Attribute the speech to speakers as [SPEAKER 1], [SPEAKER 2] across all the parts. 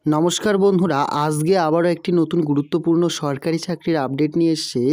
[SPEAKER 1] নমস্কার বন্ধুরা, আজকে আবারও একটি নতুন গুরুত্বপূর্ণ সরকারি চাকরির আপডেট নিয়ে এসেছে।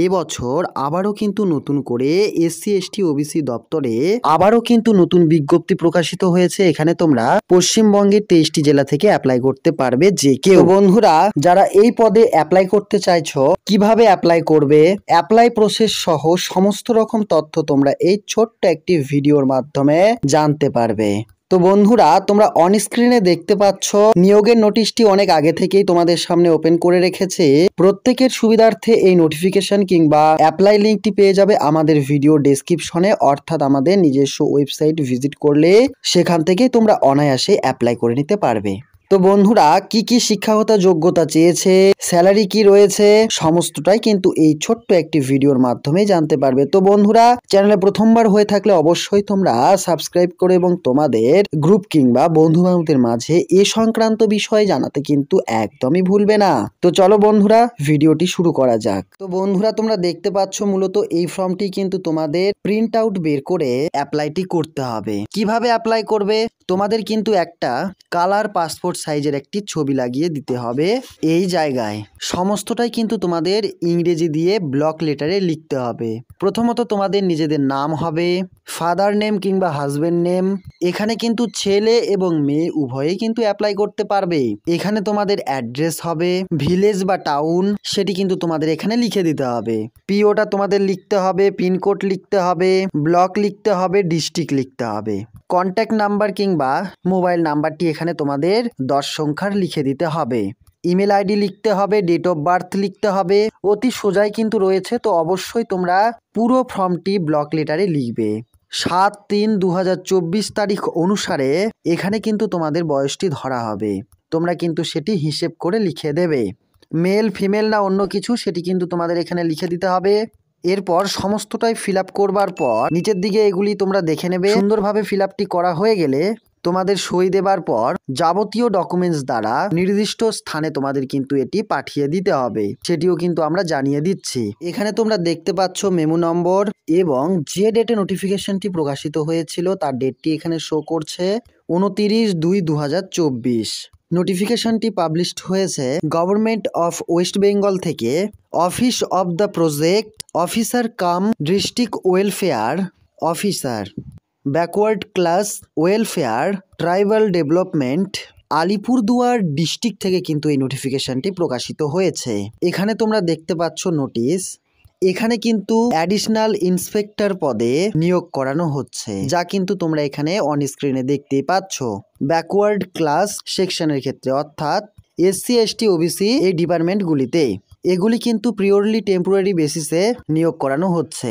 [SPEAKER 1] এবছর আবারও কিন্তু নতুন করে এসসি এসটি ওবিসি দপ্তরে আবারও কিন্তু নতুন বিজ্ঞপ্তি প্রকাশিত হয়েছে। এখানে তোমরা পশ্চিমবঙ্গের 23টি জেলা থেকে অ্যাপ্লাই করতে পারবে যে কেউ। বন্ধুরা, যারা এই পদে অ্যাপ্লাই করতে চাইছো, কিভাবে অ্যাপ্লাই করবে, অ্যাপ্লাই প্রসেস সহ সমস্ত রকম তথ্য তোমরা এই ছোট্ট একটি ভিডিওর মাধ্যমে জানতে পারবে। তো বন্ধুরা, তোমরা অন স্ক্রিনে দেখতে পাচ্ছ নিয়োগের নোটিশটি অনেক আগে থেকেই তোমাদের সামনে ওপেন করে রেখেছে। প্রত্যেকের সুবিধার্থে এই নোটিফিকেশন কিংবা অ্যাপ্লাই লিঙ্কটি পেয়ে যাবে আমাদের ভিডিও ডেসক্রিপশনে, অর্থাৎ আমাদের নিজস্ব ওয়েবসাইট ভিজিট করলে সেখান থেকেই তোমরা অনায়াসে অ্যাপ্লাই করে নিতে পারবে। তো বন্ধুরা, কি কি শিক্ষাগত যোগ্যতা চেয়েছে, স্যালারি কি রয়েছে, সমস্তটাই কিন্তু এই ছোট্ট একটি ভিডিওর মাধ্যমে জানতে পারবে। তো বন্ধুরা, চ্যানেলে প্রথমবার হয়ে থাকলে অবশ্যই তোমরা সাবস্ক্রাইব করে এবং তোমাদের গ্রুপ কিংবা বন্ধু বান্ধবদের মাঝে এ সংক্রান্ত বিষয়ে জানাতে কিন্তু একদমই ভুলবে না। তো চলো বন্ধুরা, ভিডিওটি শুরু করা যাক। তো বন্ধুরা, তোমরা দেখতে পাচ্ছ মূলত এই ফর্মটি কিন্তু তোমাদের প্রিন্ট আউট বের করে অ্যাপ্লাইটি করতে হবে। কিভাবে অ্যাপ্লাই করবে? তোমাদের কিন্তু একটা কালার পাসপোর্ট সাইজের একটি ছবি লাগিয়ে দিতে হবে। এই জায়গায় সমস্তটাই কিন্তু তোমাদের ইংরেজি দিয়ে ব্লক লেটারে লিখতে হবে। প্রথমত তোমাদের নিজেদের নাম হবে, ফাদার নেম কিংবা হাজবেন্ড নেম। এখানে কিন্তু ছেলে এবং মেয়ে উভয়েই কিন্তু অ্যাপ্লাই করতে পারবে। এখানে তোমাদের অ্যাড্রেস হবে, ভিলেজ বা টাউন, সেটি কিন্তু তোমাদের এখানে লিখে দিতে হবে। পিওটা তোমাদের লিখতে হবে, পিনকোড লিখতে হবে, ব্লক লিখতে হবে, ডিস্ট্রিক্ট লিখতে হবে। কন্ট্যাক্ট নাম্বার কিংবা মোবাইল নাম্বারটি এখানে তোমাদের 10 সংখ্যার লিখে দিতে হবে। ইমেল আইডি লিখতে হবে, ডেট অফ বার্থ লিখতে হবে। অতি সোজাই কিন্তু রয়েছে, তো অবশ্যই তোমরা পুরো ফর্মটি ব্লক লেটারে লিখবে। 7/3/2024 তারিখ অনুসারে এখানে কিন্তু তোমাদের বয়সটি ধরা হবে। তোমরা কিন্তু সেটি হিসেব করে লিখে দেবে। মেল ফিমেল না অন্য কিছু, সেটি কিন্তু তোমাদের এখানে লিখে দিতে হবে। এরপর সমস্তটাই ফিল আপ করবার পর নিচের দিকে এগুলি তোমরা দেখে নেবে। সুন্দরভাবে ফিল আপটি করা হয়ে গেলে তোমাদের সই দেবার পর যাবতীয় ডকুমেন্টস দ্বারা নির্দিষ্ট স্থানে তোমাদের কিন্তু এটি পাঠিয়ে দিতে হবে। সেটিও কিন্তু আমরা জানিয়ে দিচ্ছি। এখানে তোমরা দেখতে পাচ্ছ মেমো নম্বর এবং যে ডেটে নোটিফিকেশনটি প্রকাশিত হয়েছিল তার ডেটটি এখানে শো করছে 29/2/2024। নোটিফিকেশনটি পাবলিশড হয়েছে গভর্নমেন্ট অফ ওয়েস্ট বেঙ্গল থেকে, office of the project officer come district welfare officer, backward class welfare tribal development, Alipurduar district থেকে কিন্তু এই নোটিফিকেশনটি প্রকাশিত হয়েছে। এখানে তোমরা দেখতে পাচ্ছ নোটিশ। এখানে কিন্তু অ্যাডিশনাল ইন্সপেক্টর পদে নিয়োগ করানো হচ্ছে, যা কিন্তু তোমরা এখানে অন স্ক্রিনে দেখতেই পাচ্ছ। ব্যাকওয়ার্ড ক্লাস সেকশনের ক্ষেত্রে, অর্থাৎ এসসি এসটি ওবিসি এই ডিপার্টমেন্টগুলিতে এগুলি কিন্তু পিওরলি টেম্পোরারি বেসিসে নিয়োগ করানো হচ্ছে।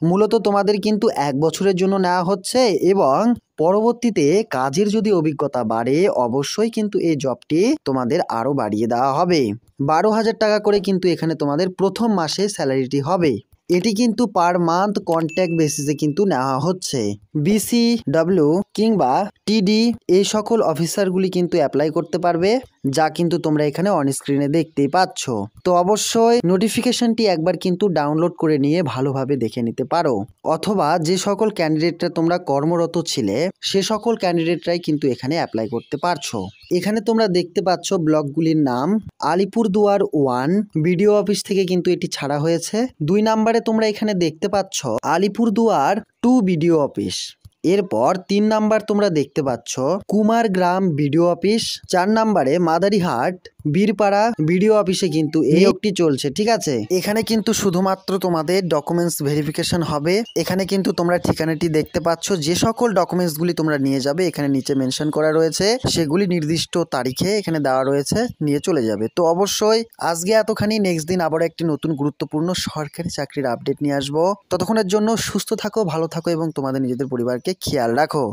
[SPEAKER 1] মূলত তোমাদের কিন্তু 1 বছরের জন্য নেওয়া হচ্ছে এবং পরবর্তীতে কাজের যদি অভিজ্ঞতা বাড়ে অবশ্যই কিন্তু এই জবটি তোমাদের আরো বাড়িয়ে দেওয়া হবে। 12,000 টাকা করে কিন্তু এখানে তোমাদের প্রথম মাসে স্যালারিটি হবে। এটি কিন্তু পার মান্থ কন্ট্যাক্ট বেসিসে কিন্তু নেওয়া হচ্ছে। BCW কিংবা TD এই সকল অফিসারগুলি কিন্তু অ্যাপ্লাই করতে পারবে, যা কিন্তু তোমরা এখানে অন স্ক্রিনে দেখতেই পাচ্ছ। তো অবশ্যই নোটিফিকেশনটি একবার কিন্তু ডাউনলোড করে নিয়ে ভালোভাবে দেখে নিতে পারো, অথবা যে সকল ক্যান্ডিডেটরা তোমরা কর্মরত ছিলে সে সকল ক্যান্ডিডেটরাই কিন্তু এখানে অ্যাপ্লাই করতে পারছো। এখানে তোমরা দেখতে পাচ্ছ ব্লকগুলির নাম। আলিপুরদুয়ার 1 বিডিও অফিস থেকে কিন্তু এটি ছাড়া হয়েছে। 2 নম্বরে তোমরা এখানে দেখতে পাচ্ছ আলিপুরদুয়ার 2 বিডিও অফিস। এরপর 3 নাম্বার তোমরা দেখতে পাচ্ছ কুমারগ্রাম বিডিও অফিস। 4 নাম্বারে মাদারিহাট বীরপাড়া বিডিও অফিসে কিন্তু এই নিয়োগটি চলছে। ঠিক আছে, এখানে কিন্তু শুধুমাত্র তোমাদের ডকুমেন্টস ভেরিফিকেশন হবে। এখানে কিন্তু তোমরা ঠিকানাটি দেখতে পাচ্ছ। যে সকল ডকুমেন্টসগুলি তোমরা নিয়ে যাবে এখানে নিচে মেনশন করা রয়েছে, সেগুলি নির্দিষ্ট তারিখে এখানে দেওয়া রয়েছে, নিয়ে চলে যাবে। তো অবশ্যই আজকে এতখানি, নেক্সট দিন আবার একটি নতুন গুরুত্বপূর্ণ সরকারি চাকরির আপডেট নিয়ে আসবো। ততক্ষণের জন্য সুস্থ থাকো, ভালো থাকো এবং তোমাদের নিজেদের পরিবারকে খেয়াল রাখো।